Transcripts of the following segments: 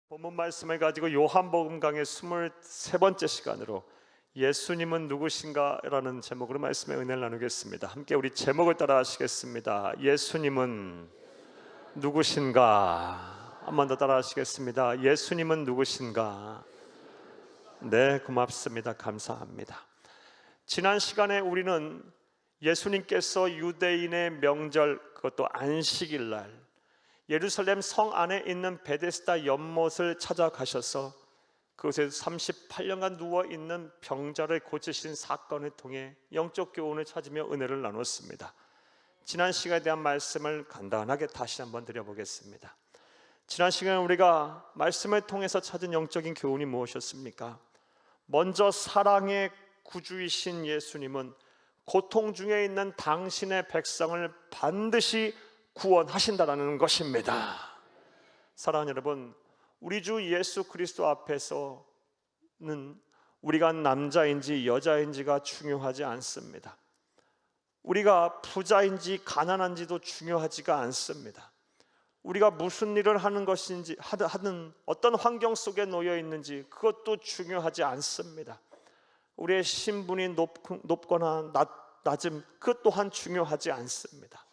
본문 말씀을 가지고 요한복음 강의 23번째 시간으로 예수님은 누구신가? 라는 제목으로 말씀의 은혜를 나누겠습니다. 함께 우리 제목을 따라 하시겠습니다. 예수님은 누구신가? 한 번 더 따라 하시겠습니다. 예수님은 누구신가? 네, 고맙습니다. 감사합니다. 지난 시간에 우리는 예수님께서 유대인의 명절, 그것도 안식일날 예루살렘 성 안에 있는 베데스다 연못을 찾아가셔서 그곳에 38년간 누워있는 병자를 고치신 사건을 통해 영적 교훈을 찾으며 은혜를 나눴습니다. 지난 시간에 대한 말씀을 간단하게 다시 한번 드려보겠습니다. 지난 시간에 우리가 말씀을 통해서 찾은 영적인 교훈이 무엇이었습니까? 먼저 사랑의 구주이신 예수님은 고통 중에 있는 당신의 백성을 반드시 구원하신다라는 것입니다. 사랑하는 여러분, 우리 주 예수 그리스도 앞에서는 우리가 남자인지 여자인지가 중요하지 않습니다. 우리가 부자인지 가난한지도 중요하지가 않습니다. 우리가 무슨 일을 하는 것인지, 하는 어떤 환경 속에 놓여 있는지 그것도 중요하지 않습니다. 우리의 신분이 높거나 낮음, 그것 또한 중요하지 않습니다.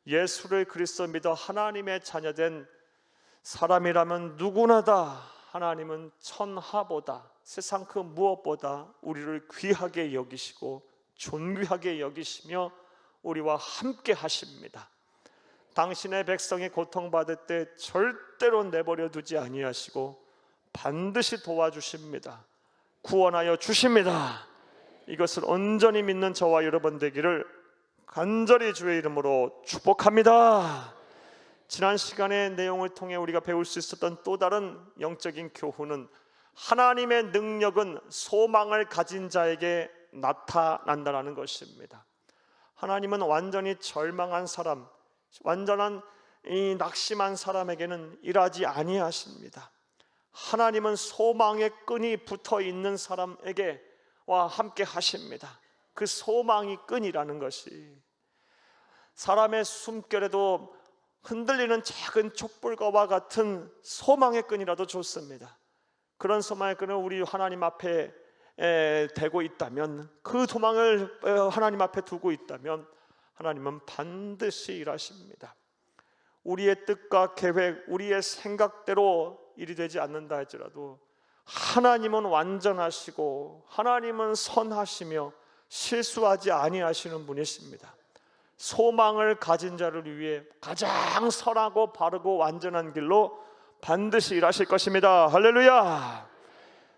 예수를 그리스도 믿어 하나님의 자녀된 사람이라면 누구나 다 하나님은 천하보다, 세상 그 무엇보다 우리를 귀하게 여기시고 존귀하게 여기시며 우리와 함께 하십니다. 당신의 백성이 고통받을 때 절대로 내버려 두지 아니하시고 반드시 도와주십니다. 구원하여 주십니다. 이것을 온전히 믿는 저와 여러분 되기를 간절히 주의 이름으로 축복합니다. 지난 시간의 내용을 통해 우리가 배울 수 있었던 또 다른 영적인 교훈은 하나님의 능력은 소망을 가진 자에게 나타난다는 것입니다. 하나님은 완전히 절망한 사람, 완전한 이 낙심한 사람에게는 일하지 아니하십니다. 하나님은 소망의 끈이 붙어 있는 사람에게와 함께 하십니다. 그 소망이 끈이라는 것이 사람의 숨결에도 흔들리는 작은 촛불과 같은 소망의 끈이라도 좋습니다. 그런 소망의 끈을 우리 하나님 앞에 대고 있다면, 그 소망을 하나님 앞에 두고 있다면 하나님은 반드시 일하십니다. 우리의 뜻과 계획, 우리의 생각대로 일이 되지 않는다 할지라도 하나님은 완전하시고 하나님은 선하시며 실수하지 아니하시는 분이십니다. 소망을 가진 자를 위해 가장 선하고 바르고 완전한 길로 반드시 일하실 것입니다. 할렐루야.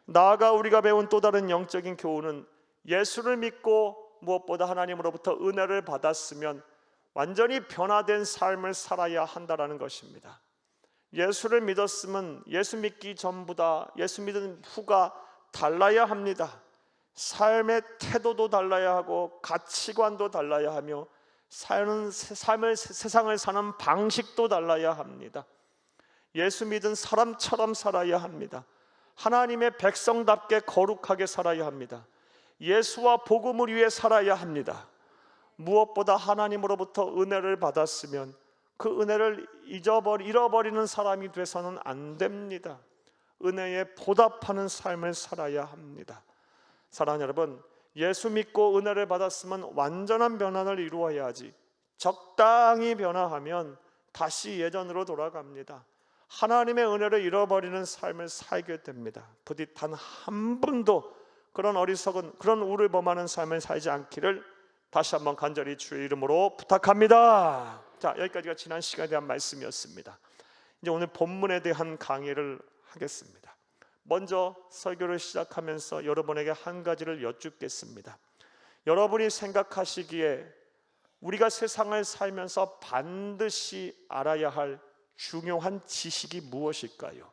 나아가 우리가 배운 또 다른 영적인 교훈은 예수를 믿고 무엇보다 하나님으로부터 은혜를 받았으면 완전히 변화된 삶을 살아야 한다는 것입니다. 예수를 믿었으면 예수 믿기 전보다 예수 믿은 후가 달라야 합니다. 삶의 태도도 달라야 하고 가치관도 달라야 하며 세상을 사는 방식도 달라야 합니다. 예수 믿은 사람처럼 살아야 합니다. 하나님의 백성답게 거룩하게 살아야 합니다. 예수와 복음을 위해 살아야 합니다. 무엇보다 하나님으로부터 은혜를 받았으면 그 은혜를 잃어버리는 사람이 돼서는 안 됩니다. 은혜에 보답하는 삶을 살아야 합니다. 사랑하는 여러분, 예수 믿고 은혜를 받았으면 완전한 변화를 이루어야지 적당히 변화하면 다시 예전으로 돌아갑니다. 하나님의 은혜를 잃어버리는 삶을 살게 됩니다. 부디 단 한 분도 그런 어리석은, 그런 우를 범하는 삶을 살지 않기를 다시 한번 간절히 주의 이름으로 부탁합니다. 자, 여기까지가 지난 시간에 대한 말씀이었습니다. 이제 오늘 본문에 대한 강의를 하겠습니다. 먼저 설교를 시작하면서 여러분에게 한 가지를 여쭙겠습니다. 여러분이 생각하시기에 우리가 세상을 살면서 반드시 알아야 할 중요한 지식이 무엇일까요?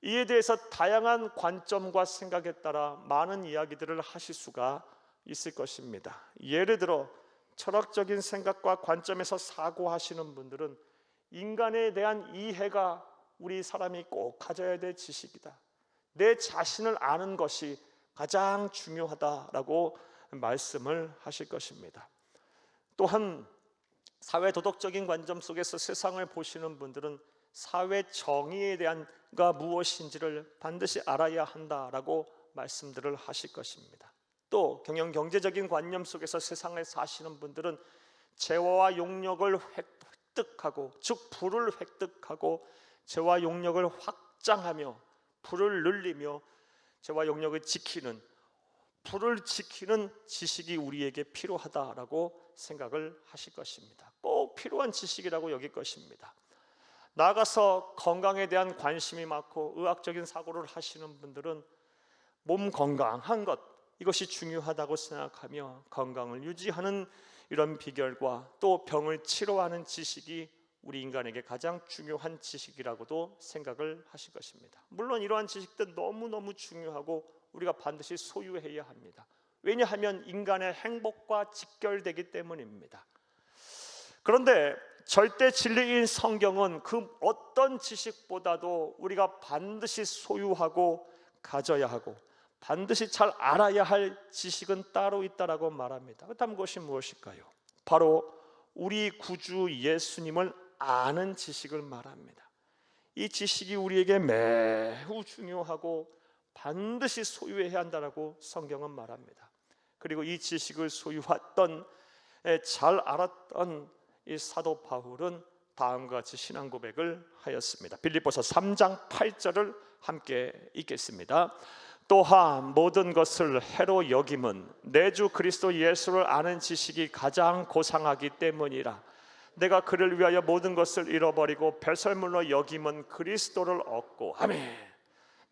이에 대해서 다양한 관점과 생각에 따라 많은 이야기들을 하실 수가 있을 것입니다. 예를 들어 철학적인 생각과 관점에서 사고하시는 분들은 인간에 대한 이해가 우리 사람이 꼭 가져야 될 지식이다, 내 자신을 아는 것이 가장 중요하다라고 말씀을 하실 것입니다. 또한 사회 도덕적인 관점 속에서 세상을 보시는 분들은 사회 정의에 대한가 무엇인지를 반드시 알아야 한다라고 말씀들을 하실 것입니다. 또 경영경제적인 관념 속에서 세상을 사시는 분들은 재화와 용력을 획득하고, 즉 부를 획득하고 재화 용력을 확장하며 부를 늘리며 재화 용력을 지키는, 부를 지키는 지식이 우리에게 필요하다라고 생각을 하실 것입니다. 꼭 필요한 지식이라고 여길 것입니다. 나아가서 건강에 대한 관심이 많고 의학적인 사고를 하시는 분들은 몸 건강한 것, 이것이 중요하다고 생각하며 건강을 유지하는 이런 비결과 또 병을 치료하는 지식이 우리 인간에게 가장 중요한 지식이라고도 생각을 하실 것입니다. 물론 이러한 지식도 너무너무 중요하고 우리가 반드시 소유해야 합니다. 왜냐하면 인간의 행복과 직결되기 때문입니다. 그런데 절대 진리인 성경은 그 어떤 지식보다도 우리가 반드시 소유하고 가져야 하고 반드시 잘 알아야 할 지식은 따로 있다라고 말합니다. 그렇다면 그것이 무엇일까요? 바로 우리 구주 예수님을 아는 지식을 말합니다. 이 지식이 우리에게 매우 중요하고 반드시 소유해야 한다라고 성경은 말합니다. 그리고 이 지식을 소유했던, 잘 알았던 이 사도 바울은 다음과 같이 신앙 고백을 하였습니다. 빌립보서 3장 8절을 함께 읽겠습니다. 또한 모든 것을 해로 여김은 내 주 그리스도 예수를 아는 지식이 가장 고상하기 때문이라. 내가 그를 위하여 모든 것을 잃어버리고 배설물로 여김은 그리스도를 얻고. 아멘.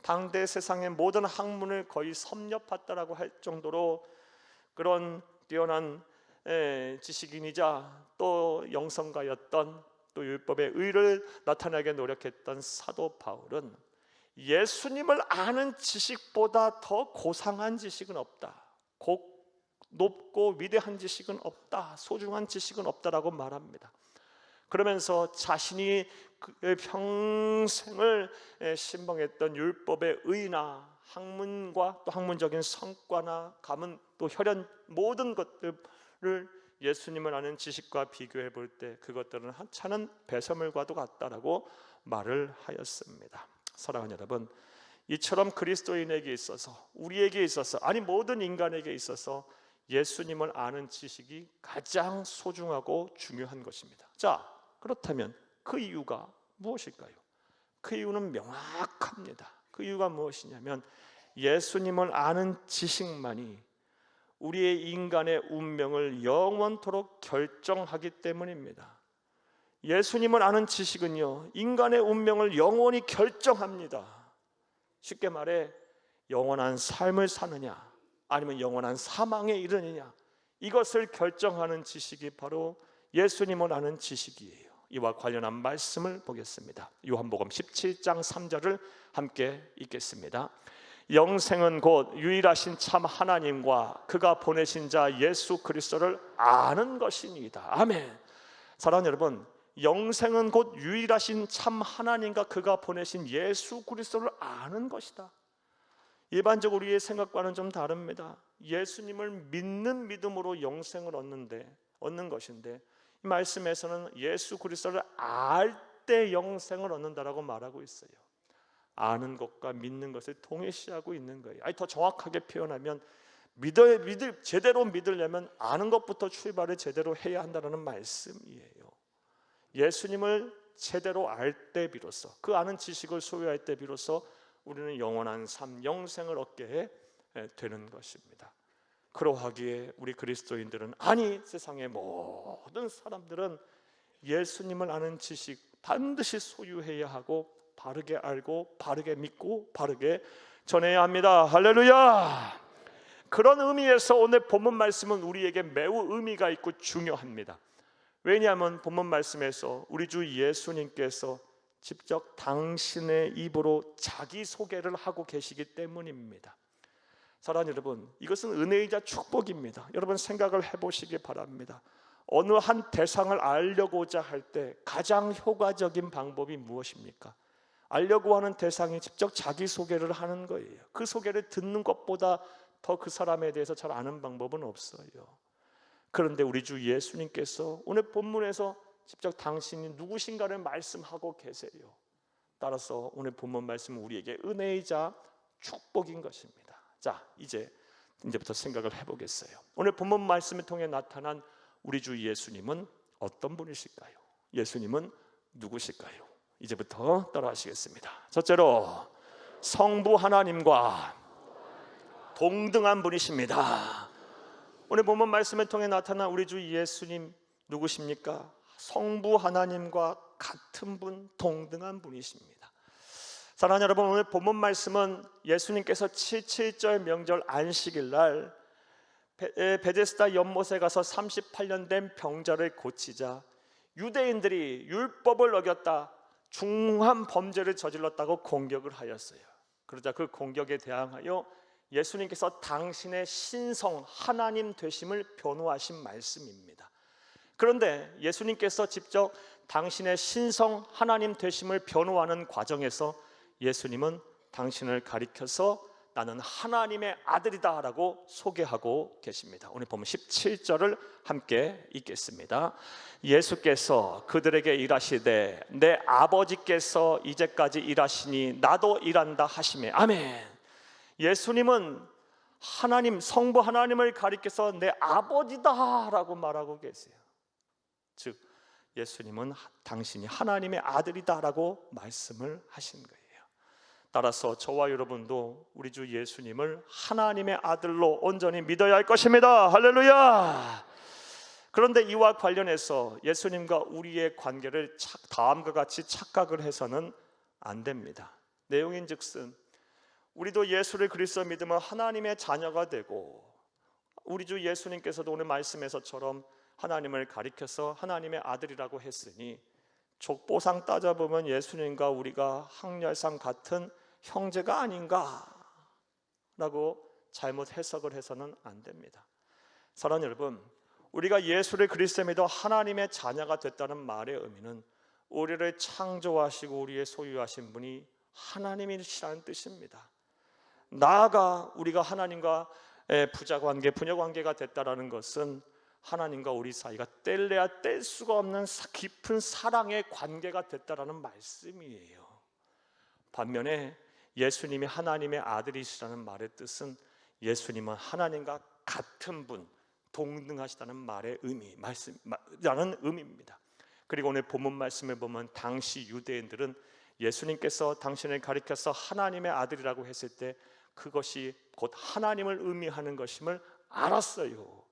당대 세상의 모든 학문을 거의 섭렵했다라고 할 정도로 그런 뛰어난 지식인이자 또 영성가였던, 또 율법의 의를 나타내게 노력했던 사도 바울은 예수님을 아는 지식보다 더 고상한 지식은 없다, 높고 위대한 지식은 없다, 소중한 지식은 없다라고 말합니다. 그러면서 자신이 평생을 신봉했던 율법의 의나 학문과 또 학문적인 성과나 가문 또 혈연 모든 것들을 예수님을 아는 지식과 비교해 볼 때 그것들은 하찮은 배설물과도 같다라고 말을 하였습니다. 사랑하는 여러분, 이처럼 그리스도인에게 있어서, 우리에게 있어서, 아니 모든 인간에게 있어서 예수님을 아는 지식이 가장 소중하고 중요한 것입니다. 자, 그렇다면 그 이유가 무엇일까요? 그 이유는 명확합니다. 그 이유가 무엇이냐면 예수님을 아는 지식만이 우리의 인간의 운명을 영원토록 결정하기 때문입니다. 예수님을 아는 지식은요, 인간의 운명을 영원히 결정합니다. 쉽게 말해 영원한 삶을 사느냐 아니면 영원한 사망에 이르느냐, 이것을 결정하는 지식이 바로 예수님을 아는 지식이에요. 이와 관련한 말씀을 보겠습니다. 요한복음 17장 3절을 함께 읽겠습니다. 영생은 곧 유일하신 참 하나님과 그가 보내신 자 예수 그리스도를 아는 것이니이다. 아멘. 사랑하는 여러분, 영생은 곧 유일하신 참 하나님과 그가 보내신 예수 그리스도를 아는 것이다. 일반적으로 우리의 생각과는 좀 다릅니다. 예수님을 믿는 믿음으로 영생을 얻는 것인데, 이 말씀에서는 예수 그리스도를 알 때 영생을 얻는다라고 말하고 있어요. 아는 것과 믿는 것을 동일시하고 있는 거예요. 아니, 더 정확하게 표현하면 제대로 믿으려면 아는 것부터 출발을 제대로 해야 한다는 말씀이에요. 예수님을 제대로 알 때 비로소, 그 아는 지식을 소유할 때 비로소 우리는 영원한 삶, 영생을 얻게 되는 것입니다. 그러하기에 우리 그리스도인들은, 아니 세상의 모든 사람들은 예수님을 아는 지식 반드시 소유해야 하고 바르게 알고 바르게 믿고 바르게 전해야 합니다. 할렐루야. 그런 의미에서 오늘 본문 말씀은 우리에게 매우 의미가 있고 중요합니다. 왜냐하면 본문 말씀에서 우리 주 예수님께서 직접 당신의 입으로 자기소개를 하고 계시기 때문입니다. 사랑하는 여러분, 이것은 은혜이자 축복입니다. 여러분 생각을 해보시기 바랍니다. 어느 한 대상을 알려고자 할 때 가장 효과적인 방법이 무엇입니까? 알려고 하는 대상이 직접 자기소개를 하는 거예요. 그 소개를 듣는 것보다 더 그 사람에 대해서 잘 아는 방법은 없어요. 그런데 우리 주 예수님께서 오늘 본문에서 직접 당신이 누구신가를 말씀하고 계세요. 따라서 오늘 본문 말씀은 우리에게 은혜이자 축복인 것입니다. 자, 이제부터 생각을 해보겠어요. 오늘 본문 말씀을 통해 나타난 우리 주 예수님은 어떤 분이실까요? 예수님은 누구실까요? 이제부터 따라하시겠습니다. 첫째로, 성부 하나님과 동등한 분이십니다. 오늘 본문 말씀을 통해 나타난 우리 주 예수님 누구십니까? 성부 하나님과 같은 분, 동등한 분이십니다. 사랑하는 여러분, 오늘 본문 말씀은 예수님께서 77절 명절 안식일 날 베데스다 연못에 가서 38년 된 병자를 고치자 유대인들이 율법을 어겼다, 중한 범죄를 저질렀다고 공격을 하였어요. 그러자 그 공격에 대항하여 예수님께서 당신의 신성 하나님 되심을 변호하신 말씀입니다. 그런데 예수님께서 직접 당신의 신성 하나님 되심을 변호하는 과정에서 예수님은 당신을 가리켜서 나는 하나님의 아들이다 라고 소개하고 계십니다. 오늘 보면 17절을 함께 읽겠습니다. 예수께서 그들에게 일하시되 내 아버지께서 이제까지 일하시니 나도 일한다 하시매. 아멘. 예수님은 하나님, 성부 하나님을 가리켜서 내 아버지다 라고 말하고 계세요. 즉 예수님은 당신이 하나님의 아들이다 라고 말씀을 하신 거예요. 따라서 저와 여러분도 우리 주 예수님을 하나님의 아들로 온전히 믿어야 할 것입니다. 할렐루야. 그런데 이와 관련해서 예수님과 우리의 관계를 다음과 같이 착각을 해서는 안 됩니다. 내용인즉슨 우리도 예수를 그리스도 믿으면 하나님의 자녀가 되고, 우리 주 예수님께서도 오늘 말씀에서처럼 하나님을 가리켜서 하나님의 아들이라고 했으니 족보상 따져보면 예수님과 우리가 항렬상 같은 형제가 아닌가 라고 잘못 해석을 해서는 안 됩니다. 사랑하는 여러분, 우리가 예수를 그리스도 믿어 하나님의 자녀가 됐다는 말의 의미는 우리를 창조하시고 우리의 소유하신 분이 하나님이시라는 뜻입니다. 나아가 우리가 하나님과 부자관계, 부녀관계가 됐다는 것은 하나님과 우리 사이가 뗄래야 뗄 수가 없는 깊은 사랑의 관계가 됐다는 말씀이에요. 반면에 예수님이 하나님의 아들이시라는 말의 뜻은 예수님은 하나님과 같은 분, 동등하시다는 말의 말씀이라는 의미입니다. 그리고 오늘 본문 말씀을 보면 당시 유대인들은 예수님께서 당신을 가리켜서 하나님의 아들이라고 했을 때 그것이 곧 하나님을 의미하는 것임을 알았어요.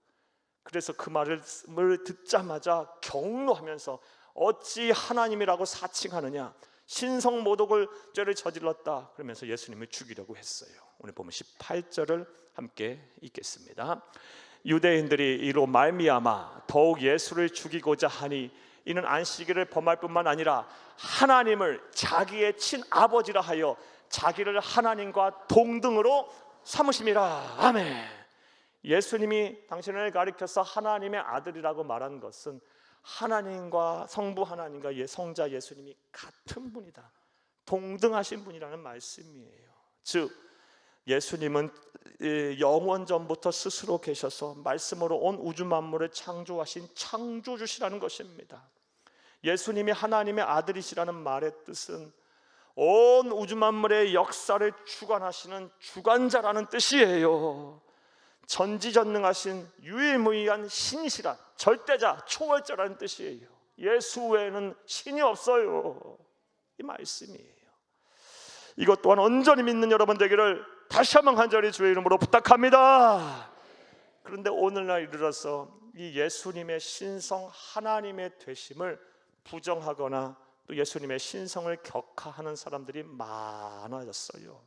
그래서 그 말을 듣자마자 경노하면서 어찌 하나님이라고 사칭하느냐, 신성모독을 죄를 저질렀다 그러면서 예수님을 죽이려고 했어요. 오늘 보면 18절을 함께 읽겠습니다. 유대인들이 이로 말미암아 더욱 예수를 죽이고자 하니 이는 안식일을 범할 뿐만 아니라 하나님을 자기의 친아버지라 하여 자기를 하나님과 동등으로 삼으심이라. 아멘. 예수님이 당신을 가리켜서 하나님의 아들이라고 말한 것은 하나님과 성부 하나님과 성자 예수님이 같은 분이다, 동등하신 분이라는 말씀이에요. 즉 예수님은 영원 전부터 스스로 계셔서 말씀으로 온 우주 만물을 창조하신 창조주시라는 것입니다. 예수님이 하나님의 아들이시라는 말의 뜻은 온 우주 만물의 역사를 주관하시는 주관자라는 뜻이에요. 전지전능하신 유일무이한 신이시라, 절대자, 초월자라는 뜻이에요. 예수 외에는 신이 없어요. 이 말씀이에요. 이것 또한 온전히 믿는 여러분 되기를 다시 한번 간절히 주의 이름으로 부탁합니다. 그런데 오늘날 이르러서 이 예수님의 신성 하나님의 되심을 부정하거나 또 예수님의 신성을 격하하는 사람들이 많아졌어요.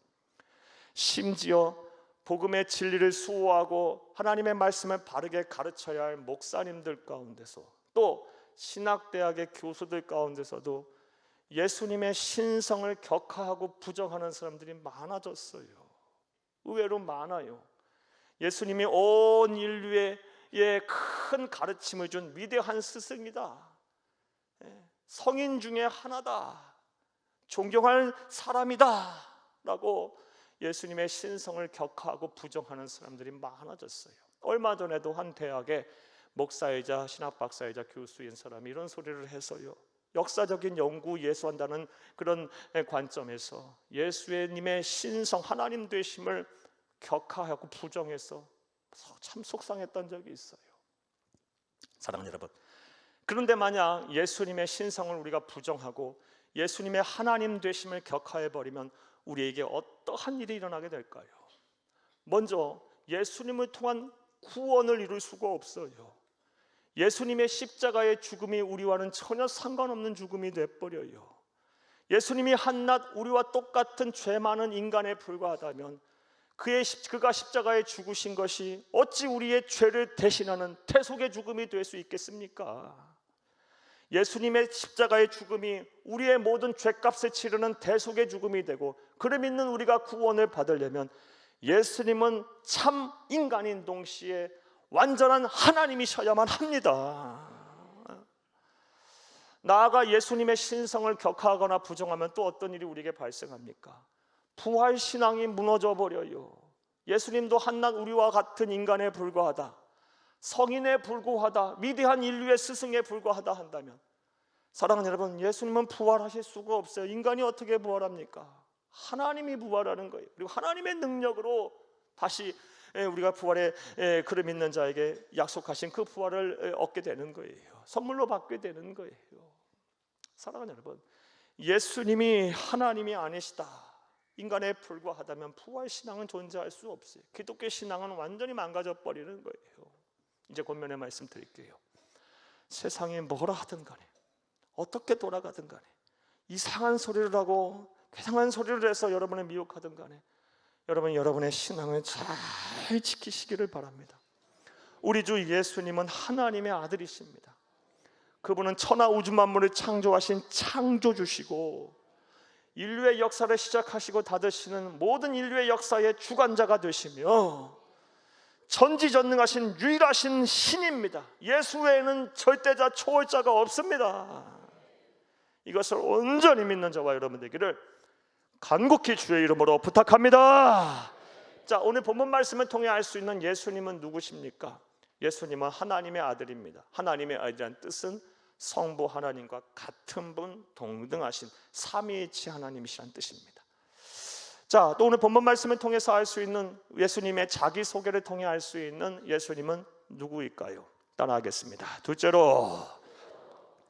심지어 복음의 진리를 수호하고 하나님의 말씀을 바르게 가르쳐야 할 목사님들 가운데서, 또 신학대학의 교수들 가운데서도 예수님의 신성을 격하하고 부정하는 사람들이 많아졌어요. 의외로 많아요. 예수님이 온 인류에 큰 가르침을 준 위대한 스승이다, 성인 중에 하나다, 존경할 사람이다 라고 예수님의 신성을 격하하고 부정하는 사람들이 많아졌어요. 얼마 전에도 한 대학에 목사이자 신학 박사이자 교수인 사람이 이런 소리를 해서요, 역사적인 연구 예수한다는 그런 관점에서 예수님의 신성 하나님 되심을 격하하고 부정해서 참 속상했던 적이 있어요. 사랑하는 여러분, 그런데 만약 예수님의 신성을 우리가 부정하고 예수님의 하나님 되심을 격하해버리면 우리에게 어떠한 일이 일어나게 될까요? 먼저 예수님을 통한 구원을 이룰 수가 없어요. 예수님의 십자가의 죽음이 우리와는 전혀 상관없는 죽음이 돼버려요. 예수님이 한낱 우리와 똑같은 죄 많은 인간에 불과하다면 그가 십자가에 죽으신 것이 어찌 우리의 죄를 대신하는 대속의 죽음이 될 수 있겠습니까? 예수님의 십자가의 죽음이 우리의 모든 죄값을 치르는 대속의 죽음이 되고 그를 믿는 우리가 구원을 받으려면 예수님은 참 인간인 동시에 완전한 하나님이셔야만 합니다. 나아가 예수님의 신성을 격하거나 부정하면 또 어떤 일이 우리에게 발생합니까? 부활신앙이 무너져 버려요. 예수님도 한낱 우리와 같은 인간에 불과하다, 성인에 불과하다, 위대한 인류의 스승에 불과하다 한다면, 사랑하는 여러분, 예수님은 부활하실 수가 없어요. 인간이 어떻게 부활합니까? 하나님이 부활하는 거예요. 그리고 하나님의 능력으로 다시 우리가 부활의 그를 믿는 자에게 약속하신 그 부활을 얻게 되는 거예요. 선물로 받게 되는 거예요. 사랑하는 여러분, 예수님이 하나님이 아니시다, 인간에 불과하다면 부활신앙은 존재할 수 없어요. 기독교 신앙은 완전히 망가져 버리는 거예요. 이제 권면의 말씀 드릴게요. 세상에 뭐라 하든 간에, 어떻게 돌아가든 간에, 이상한 소리를 하고 괴상한 소리를 해서 여러분을 미혹하든 간에 여러분의 신앙을 잘 지키시기를 바랍니다. 우리 주 예수님은 하나님의 아들이십니다. 그분은 천하 우주 만물을 창조하신 창조주시고 인류의 역사를 시작하시고 닫으시는 모든 인류의 역사의 주관자가 되시며 전지전능하신 유일하신 신입니다. 예수 외에는 절대자 초월자가 없습니다. 이것을 온전히 믿는 저와 여러분 되기를 간곡히 주의 이름으로 부탁합니다. 자, 오늘 본문 말씀을 통해 알 수 있는 예수님은 누구십니까? 예수님은 하나님의 아들입니다. 하나님의 아들이란 뜻은 성부 하나님과 같은 분, 동등하신 삼위일체 하나님이시란 뜻입니다. 자, 또 오늘 본문 말씀을 통해서 알 수 있는 예수님의 자기소개를 통해 알 수 있는 예수님은 누구일까요? 따라하겠습니다. 둘째로,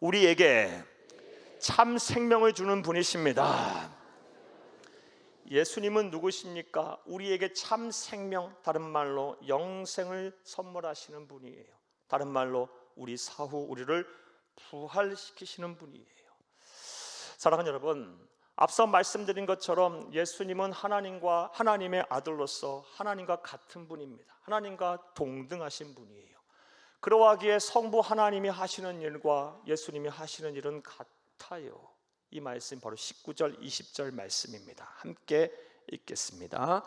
우리에게 참 생명을 주는 분이십니다. 예수님은 누구십니까? 우리에게 참 생명, 다른 말로 영생을 선물하시는 분이에요. 다른 말로 우리 사후 우리를 부활시키시는 분이에요. 사랑하는 여러분, 앞서 말씀드린 것처럼 예수님은 하나님과 하나님의 아들로서 하나님과 같은 분입니다. 하나님과 동등하신 분이에요. 그러하기에 성부 하나님이 하시는 일과 예수님이 하시는 일은 같아요. 이 말씀 바로 19절 20절 말씀입니다. 함께 읽겠습니다.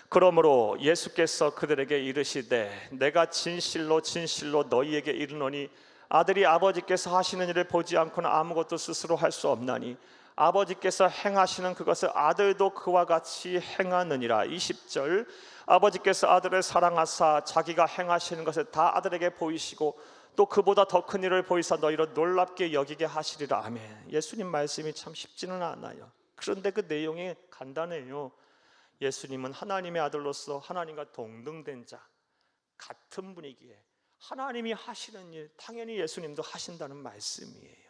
그러므로 예수께서 그들에게 이르시되 내가 진실로 진실로 너희에게 이르노니 아들이 아버지께서 하시는 일을 보지 않고는 아무것도 스스로 할 수 없나니 아버지께서 행하시는 그것을 아들도 그와 같이 행하느니라. 20절, 아버지께서 아들을 사랑하사 자기가 행하시는 것을 다 아들에게 보이시고 또 그보다 더 큰 일을 보이사 너희를 놀랍게 여기게 하시리라. 아멘. 예수님 말씀이 참 쉽지는 않아요. 그런데 그 내용이 간단해요. 예수님은 하나님의 아들로서 하나님과 동등된 자, 같은 분이기에 하나님이 하시는 일 당연히 예수님도 하신다는 말씀이에요.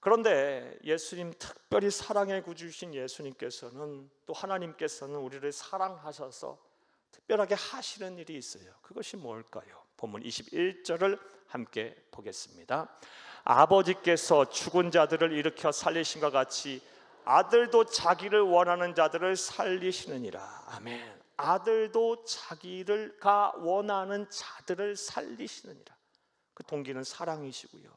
그런데 예수님, 특별히 사랑의 구주이신 예수님께서는, 또 하나님께서는 우리를 사랑하셔서 특별하게 하시는 일이 있어요. 그것이 뭘까요? 본문 21절을 함께 보겠습니다. 아버지께서 죽은 자들을 일으켜 살리신 것 같이 아들도 자기를 원하는 자들을 살리시느니라. 아멘. 아들도 자기가 원하는 자들을 살리시느니라. 그 동기는 사랑이시고요.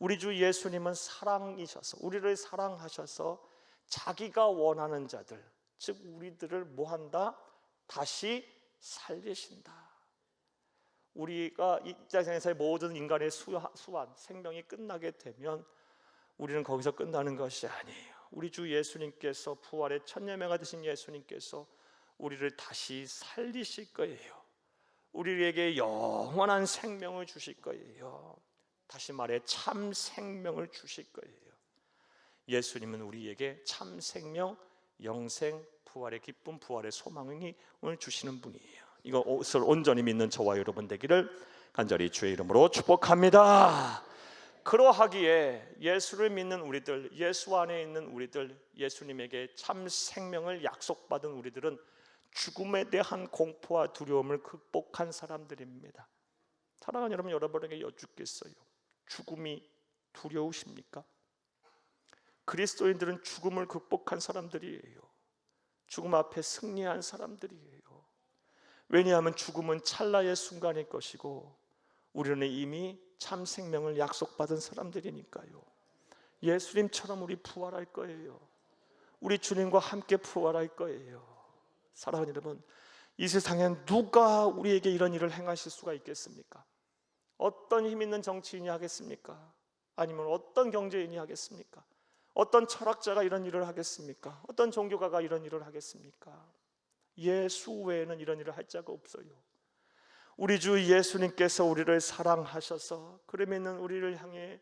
우리 주 예수님은 사랑이셔서 우리를 사랑하셔서 자기가 원하는 자들, 즉 우리들을 뭐한다? 다시 살리신다. 우리가 이 세상에서의 모든 인간의 수완, 생명이 끝나게 되면 우리는 거기서 끝나는 것이 아니에요. 우리 주 예수님께서, 부활의 첫 열매가 되신 예수님께서 우리를 다시 살리실 거예요. 우리에게 영원한 생명을 주실 거예요. 다시 말해 참 생명을 주실 거예요. 예수님은 우리에게 참 생명, 영생, 부활의 기쁨, 부활의 소망을 주시는 분이에요. 이것을 온전히 믿는 저와 여러분 되기를 간절히 주의 이름으로 축복합니다. 그러하기에 예수를 믿는 우리들, 예수 안에 있는 우리들, 예수님에게 참 생명을 약속받은 우리들은 죽음에 대한 공포와 두려움을 극복한 사람들입니다. 사랑하는 여러분, 여러분에게 여쭙겠어요. 죽음이 두려우십니까? 그리스도인들은 죽음을 극복한 사람들이에요. 죽음 앞에 승리한 사람들이에요. 왜냐하면 죽음은 찰나의 순간일 것이고 우리는 이미 참 생명을 약속받은 사람들이니까요. 예수님처럼 우리 부활할 거예요. 우리 주님과 함께 부활할 거예요. 사랑하는 여러분, 이 세상엔 누가 우리에게 이런 일을 행하실 수가 있겠습니까? 어떤 힘 있는 정치인이 하겠습니까? 아니면 어떤 경제인이 하겠습니까? 어떤 철학자가 이런 일을 하겠습니까? 어떤 종교가가 이런 일을 하겠습니까? 예수 외에는 이런 일을 할 자가 없어요. 우리 주 예수님께서 우리를 사랑하셔서 그러면은 우리를 향해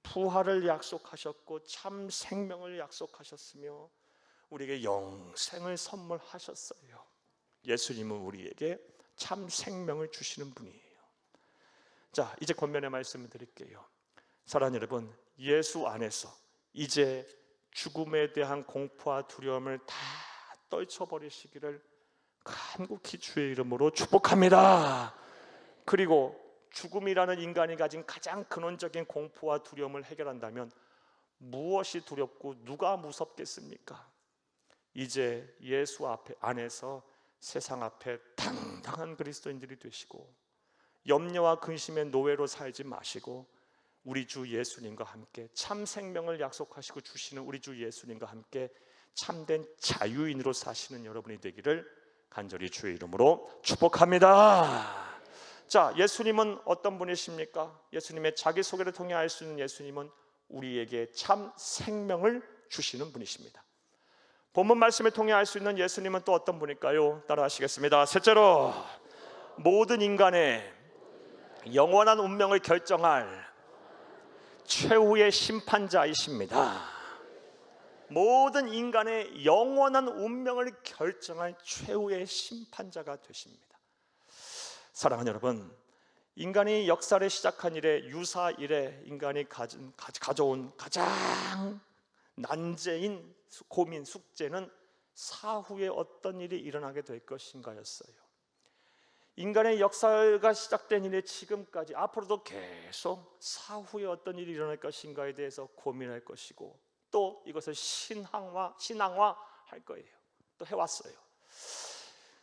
부활을 약속하셨고 참 생명을 약속하셨으며 우리에게 영생을 선물하셨어요. 예수님은 우리에게 참 생명을 주시는 분이에요. 자, 이제 권면의 말씀을 드릴게요. 사랑하는 여러분, 예수 안에서 이제 죽음에 대한 공포와 두려움을 다 떨쳐버리시기를 간곡히 주의 이름으로 축복합니다. 그리고 죽음이라는 인간이 가진 가장 근원적인 공포와 두려움을 해결한다면 무엇이 두렵고 누가 무섭겠습니까? 이제 예수 안에서 세상 앞에 당당한 그리스도인들이 되시고 염려와 근심의 노예로 살지 마시고 우리 주 예수님과 함께 참 생명을 약속하시고 주시는 우리 주 예수님과 함께 참된 자유인으로 사시는 여러분이 되기를 간절히 주의 이름으로 축복합니다. 자, 예수님은 어떤 분이십니까? 예수님의 자기소개를 통해 알 수 있는 예수님은 우리에게 참 생명을 주시는 분이십니다. 본문 말씀을 통해 알 수 있는 예수님은 또 어떤 분일까요? 따라 하시겠습니다. 셋째로, 모든 인간의 영원한 운명을 결정할 최후의 심판자이십니다. 모든 인간의 영원한 운명을 결정할 최후의 심판자가 되십니다. 사랑하는 여러분, 인간이 역사를 시작한 이래 유사 이래 인간이 가져온 가장 난제인 고민 숙제는 사후에 어떤 일이 일어나게 될 것인가였어요. 인간의 역사가 시작된 이래 지금까지 앞으로도 계속 사후에 어떤 일이 일어날 것인가에 대해서 고민할 것이고 또 이것을 신앙화할 거예요. 또 해왔어요.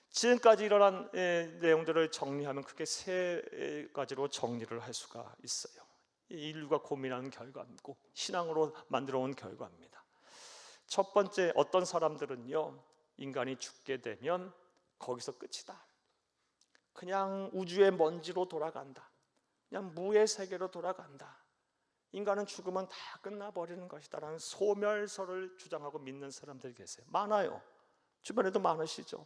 지금까지 일어난 내용들을 정리하면 크게 세 가지로 정리를 할 수가 있어요. 인류가 고민하는 결과이고 신앙으로 만들어 온 결과입니다. 첫 번째, 어떤 사람들은요, 인간이 죽게 되면 거기서 끝이다. 그냥 우주의 먼지로 돌아간다. 그냥 무의 세계로 돌아간다. 인간은 죽으면 다 끝나버리는 것이다 라는 소멸설을 주장하고 믿는 사람들이 계세요. 많아요. 주변에도 많으시죠.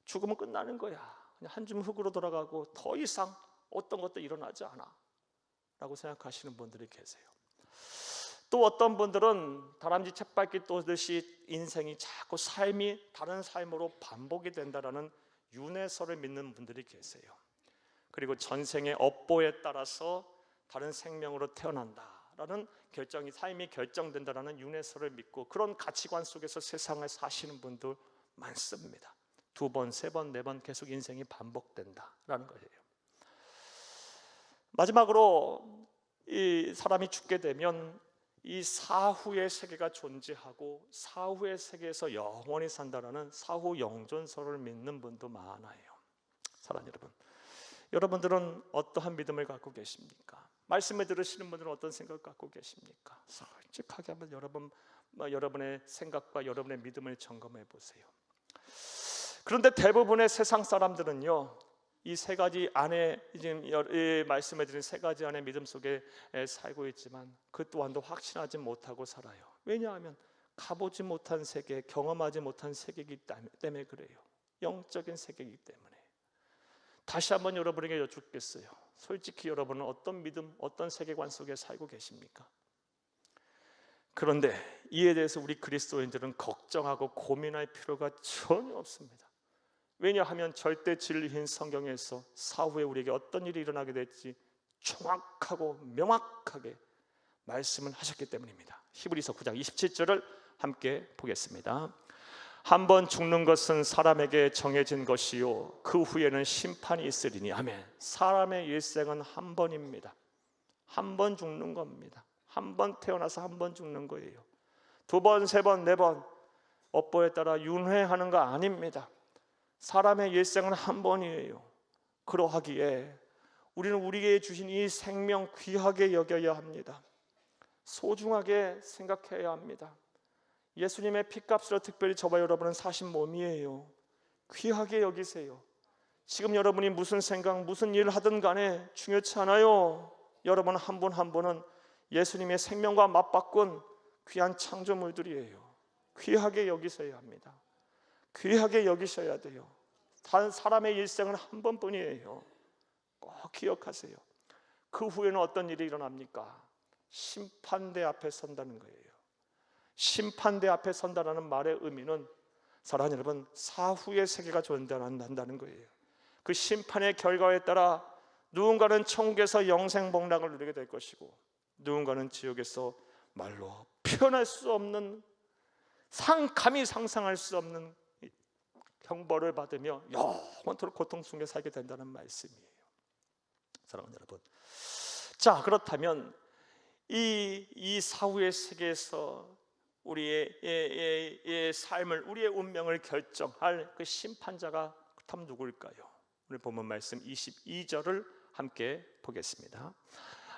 죽으면 끝나는 거야. 그냥 한 줌 흙으로 돌아가고 더 이상 어떤 것도 일어나지 않아 라고 생각하시는 분들이 계세요. 또 어떤 분들은 다람쥐 쳇바퀴 도듯이 인생이 자꾸 삶이 다른 삶으로 반복이 된다라는 윤회설을 믿는 분들이 계세요. 그리고 전생의 업보에 따라서 다른 생명으로 태어난다라는 결정이 삶이 결정된다라는 윤회설을 믿고 그런 가치관 속에서 세상을 사시는 분들 많습니다. 두 번, 세 번, 네 번 계속 인생이 반복된다라는 거예요. 마지막으로 이 사람이 죽게 되면 이 사후의 세계가 존재하고 사후의 세계에서 영원히 산다라는 사후 영존설을 믿는 분도 많아요. 사랑하는 여러분, 여러분들은 어떠한 믿음을 갖고 계십니까? 말씀을 들으시는 분들은 어떤 생각을 갖고 계십니까? 솔직하게 한번 여러분의 생각과 여러분의 믿음을 점검해 보세요. 그런데 대부분의 세상 사람들은요, 이 세 가지 안에 지금 말씀해 드린 세 가지 안의 믿음 속에 살고 있지만 그 또한도 확신하지 못하고 살아요. 왜냐하면 가보지 못한 세계, 경험하지 못한 세계이기 때문에 그래요. 영적인 세계이기 때문에. 다시 한번 여러분에게 여쭙겠어요. 솔직히 여러분은 어떤 믿음, 어떤 세계관 속에 살고 계십니까? 그런데 이에 대해서 우리 그리스도인들은 걱정하고 고민할 필요가 전혀 없습니다. 왜냐하면 절대 진리인 성경에서 사후에 우리에게 어떤 일이 일어나게 될지 정확하고 명확하게 말씀을 하셨기 때문입니다. 히브리서 9장 27절을 함께 보겠습니다. 한 번 죽는 것은 사람에게 정해진 것이요 그 후에는 심판이 있으리니. 아멘. 사람의 일생은 한 번입니다. 한 번 죽는 겁니다. 한 번 태어나서 한 번 죽는 거예요. 두 번, 세 번, 네 번 업보에 따라 윤회하는 거 아닙니다. 사람의 일생은 한 번이에요. 그러하기에 우리는 우리에게 주신 이 생명 귀하게 여겨야 합니다. 소중하게 생각해야 합니다. 예수님의 피값으로 특별히 저와 여러분은 사신 몸이에요. 귀하게 여기세요. 지금 여러분이 무슨 생각, 무슨 일을 하든 간에 중요치 않아요. 여러분 한 분 한 분은 예수님의 생명과 맞바꾼 귀한 창조물들이에요. 귀하게 여기셔야 합니다. 귀하게 여기셔야 돼요. 단 사람의 일생은 한 번뿐이에요. 꼭 기억하세요. 그 후에는 어떤 일이 일어납니까? 심판대 앞에 선다는 거예요. 심판대 앞에 선다는 말의 의미는 사랑하는 여러분, 사후의 세계가 존재한다는 거예요. 그 심판의 결과에 따라 누군가는 천국에서 영생복락을 누리게 될 것이고, 누군가는 지옥에서 말로 표현할 수 없는, 감히 상상할 수 없는 형벌을 받으며 영원토록 고통 속에 살게 된다는 말씀이에요. 사랑하는 여러분, 자, 그렇다면 이 사후의 세계에서 우리의 삶을, 우리의 운명을 결정할 그 심판자가 그렇다면 누구일까요? 오늘 본문 말씀 22절을 함께 보겠습니다.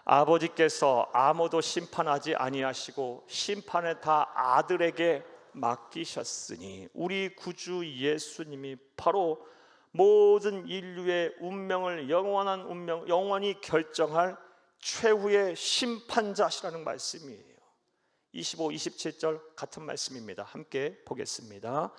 아버지께서 아무도 심판하지 아니하시고 심판을 다 아들에게 맡기셨으니 우리 구주 예수님이 바로 모든 인류의 운명을 영원히 결정할 최후의 심판자시라는 말씀이에요. 25, 27절 같은 말씀입니다. 함께 보겠습니다.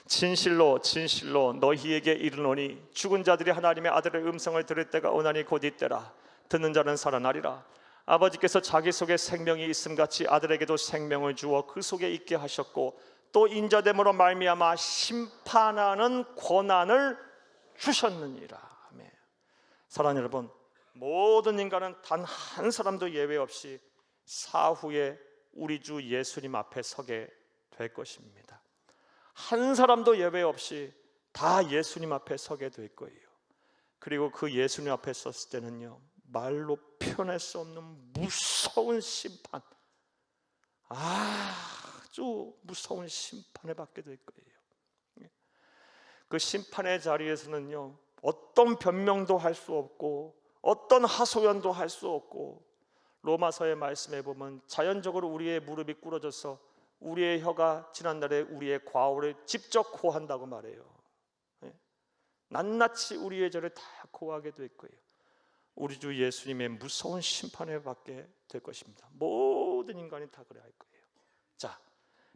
진실로 진실로 너희에게 이르노니 죽은 자들이 하나님의 아들의 음성을 들을 때가 오나니 곧 이때라. 듣는 자는 살아나리라. 아버지께서 자기 속에 생명이 있음같이 아들에게도 생명을 주어 그 속에 있게 하셨고 또 인자됨으로 말미암아 심판하는 권한을 주셨느니라. 아멘. 사랑하는 여러분, 모든 인간은 단 한 사람도 예외 없이 사후에 우리 주 예수님 앞에 서게 될 것입니다. 한 사람도 예외 없이 다 예수님 앞에 서게 될 거예요. 그리고 그 예수님 앞에 섰을 때는요, 말로 표현할 수 없는 무서운 심판, 아주 무서운 심판을 받게 될 거예요. 그 심판의 자리에서는요, 어떤 변명도 할 수 없고 어떤 하소연도 할 수 없고, 로마서의 말씀에 보면 자연적으로 우리의 무릎이 꿇어져서 우리의 혀가 지난날에 우리의 과오를 직접 고한다고 말해요. 낱낱이 우리의 죄를 다 고하게 될 거예요. 우리 주 예수님의 무서운 심판을 받게 될 것입니다. 모든 인간이 다 그래야 할 거예요. 자,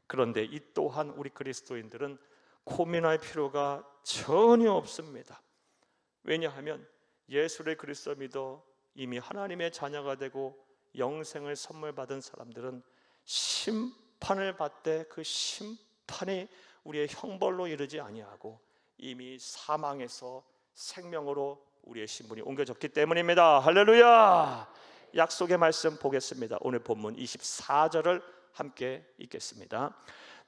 그런데 이 또한 우리 그리스도인들은 고민할 필요가 전혀 없습니다. 왜냐하면 예수를 그리스도 믿어 이미 하나님의 자녀가 되고 영생을 선물 받은 사람들은 심판을 받되 그 심판이 우리의 형벌로 이르지 아니하고 이미 사망에서 생명으로 우리의 신분이 옮겨졌기 때문입니다. 할렐루야. 약속의 말씀 보겠습니다. 오늘 본문 24절을 함께 읽겠습니다.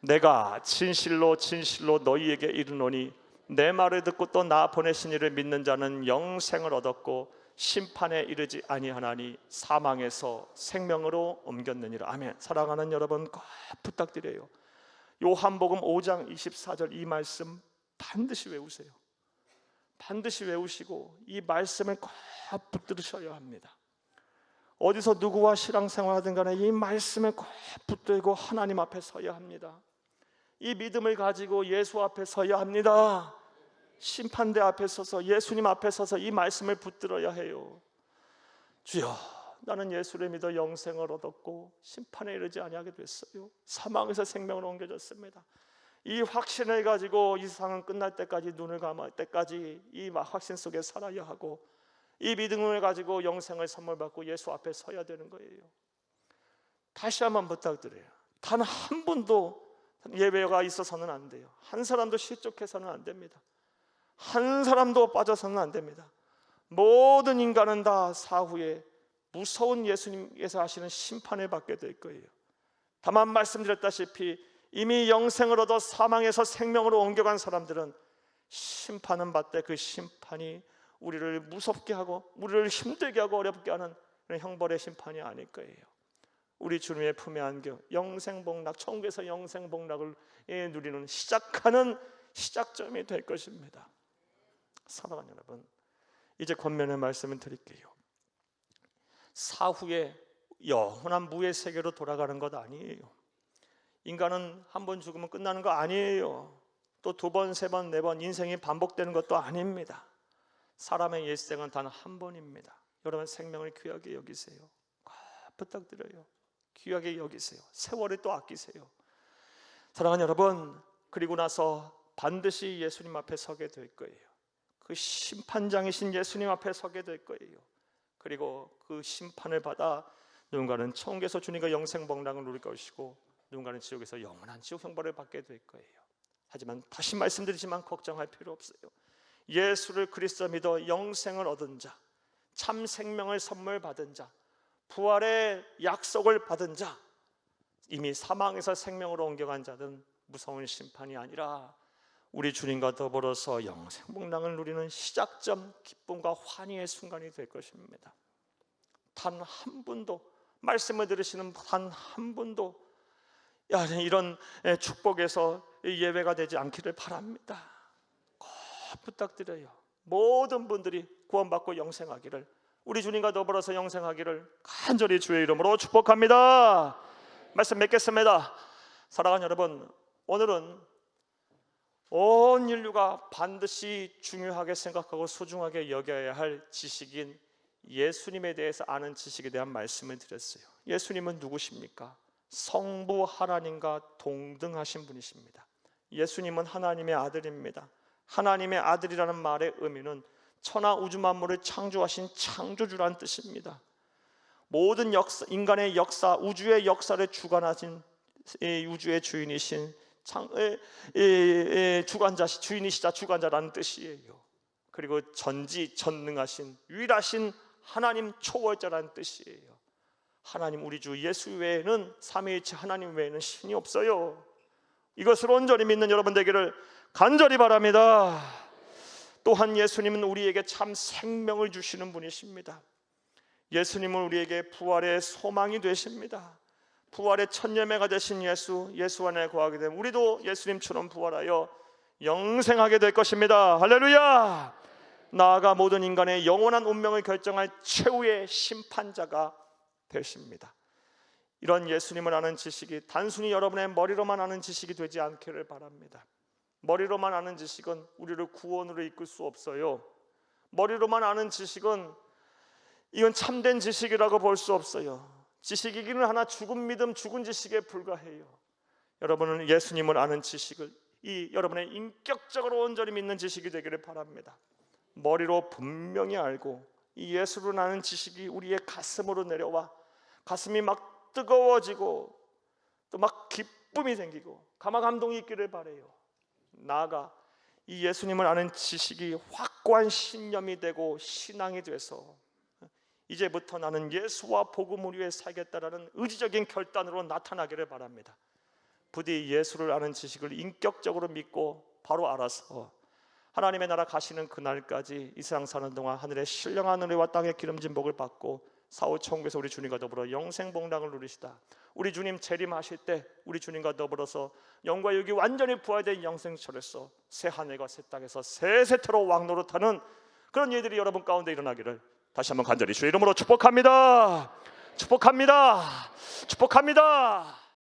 내가 진실로 진실로 너희에게 이르노니 내 말을 듣고 또 나 보내신 이를 믿는 자는 영생을 얻었고 심판에 이르지 아니하나니 사망에서 생명으로 옮겼느니라. 아멘. 사랑하는 여러분, 꼭 부탁드려요. 요한복음 5장 24절 이 말씀 반드시 외우세요. 반드시 외우시고 이 말씀을 꼭 붙들으셔야 합니다. 어디서 누구와 신앙생활하든 간에 이 말씀을 꼭 붙들고 하나님 앞에 서야 합니다. 이 믿음을 가지고 예수 앞에 서야 합니다. 심판대 앞에 서서 예수님 앞에 서서 이 말씀을 붙들어야 해요. 주여, 나는 예수를 믿어 영생을 얻었고 심판에 이르지 아니하게 됐어요. 사망에서 생명으로 옮겨졌습니다. 이 확신을 가지고 이 세상은 끝날 때까지 눈을 감을 때까지 이 확신 속에 살아야 하고, 이 믿음을 가지고 영생을 선물받고 예수 앞에 서야 되는 거예요. 다시 한번 부탁드려요. 단 한 분도 예외가 있어서는 안 돼요. 한 사람도 실족해서는 안 됩니다. 한 사람도 빠져서는 안 됩니다. 모든 인간은 다 사후에 무서운 예수님께서 하시는 심판을 받게 될 거예요. 다만 말씀드렸다시피 이미 영생을 얻어 사망에서 생명으로 옮겨간 사람들은 심판은 받되 그 심판이 우리를 무섭게 하고 우리를 힘들게 하고 어렵게 하는 그런 형벌의 심판이 아닐 거예요. 우리 주님의 품에 안겨 영생복락, 천국에서 영생복락을 누리는 시작하는 시작점이 될 것입니다. 사랑하는 여러분, 이제 권면의 말씀을 드릴게요. 사후에 영원한 무의 세계로 돌아가는 것 아니에요. 인간은 한 번 죽으면 끝나는 거 아니에요. 또 두 번, 세 번, 네 번 인생이 반복되는 것도 아닙니다. 사람의 일생은 단 한 번입니다. 여러분 생명을 귀하게 여기세요. 부탁드려요. 귀하게 여기세요. 세월을 또 아끼세요. 사랑하는 여러분, 그리고 나서 반드시 예수님 앞에 서게 될 거예요. 그 심판장이신 예수님 앞에 서게 될 거예요. 그리고 그 심판을 받아 누군가는 천국에서 주님과 영생복락을 누릴 것이고, 누군가는 지옥에서 영원한 지옥 형벌을 받게 될 거예요. 하지만 다시 말씀드리지만 걱정할 필요 없어요. 예수를 그리스도 믿어 영생을 얻은 자, 참 생명을 선물 받은 자, 부활의 약속을 받은 자, 이미 사망에서 생명으로 옮겨간 자는 무서운 심판이 아니라 우리 주님과 더불어서 영생복락을 누리는 시작점, 기쁨과 환희의 순간이 될 것입니다. 단 한 분도, 말씀을 들으시는 단 한 분도 이런 축복에서 예외가 되지 않기를 바랍니다. 꼭 부탁드려요. 모든 분들이 구원받고 영생하기를, 우리 주님과 더불어서 영생하기를 간절히 주의 이름으로 축복합니다. 말씀 맺겠습니다. 사랑하는 여러분, 오늘은 온 인류가 반드시 중요하게 생각하고 소중하게 여겨야 할 지식인 예수님에 대해서 아는 지식에 대한 말씀을 드렸어요. 예수님은 누구십니까? 성부 하나님과 동등하신 분이십니다. 예수님은 하나님의 아들입니다. 하나님의 아들이라는 말의 의미는 천하 우주 만물을 창조하신 창조주라는 뜻입니다. 모든 역사, 인간의 역사, 우주의 역사를 주관하신 우주의 주인이신 주인이시자 주관자라는 뜻이에요. 그리고 전지전능하신 유일하신 하나님 초월자라는 뜻이에요. 하나님, 우리 주 예수 외에는, 삼위일체 하나님 외에는 신이 없어요. 이것을 온전히 믿는 여러분 되기를 간절히 바랍니다. 또한 예수님은 우리에게 참 생명을 주시는 분이십니다. 예수님은 우리에게 부활의 소망이 되십니다. 부활의 첫 열매가 되신 예수 안에 거하게 되면 우리도 예수님처럼 부활하여 영생하게 될 것입니다. 할렐루야! 나아가 모든 인간의 영원한 운명을 결정할 최후의 심판자가 되십니다. 이런 예수님을 아는 지식이 단순히 여러분의 머리로만 아는 지식이 되지 않기를 바랍니다. 머리로만 아는 지식은 우리를 구원으로 이끌 수 없어요. 머리로만 아는 지식은 이건 참된 지식이라고 볼 수 없어요. 지식이기는 하나 죽은 믿음, 죽은 지식에 불과해요. 여러분은 예수님을 아는 지식을 여러분의 인격적으로 온전히 믿는 지식이 되기를 바랍니다. 머리로 분명히 알고 이 예수를 아는 지식이 우리의 가슴으로 내려와 가슴이 막 뜨거워지고 또 막 기쁨이 생기고 가마 감동이 있기를 바라요. 나아가 이 예수님을 아는 지식이 확고한 신념이 되고 신앙이 돼서 이제부터 나는 예수와 복음을 위해 살겠다라는 의지적인 결단으로 나타나기를 바랍니다. 부디 예수를 아는 지식을 인격적으로 믿고 바로 알아서 하나님의 나라 가시는 그날까지 이 세상 사는 동안 하늘의 신령한 은혜와 땅의 기름진 복을 받고 사후 천국에서 우리 주님과 더불어 영생복락을 누리시다. 우리 주님 재림하실 때 우리 주님과 더불어서 영과 육이 완전히 부활된 영생철에서 새 하늘과 새 땅에서 새 세태로 왕노릇하는 그런 일들이 여러분 가운데 일어나기를 다시 한번 간절히 주의 이름으로 축복합니다. 축복합니다. 축복합니다.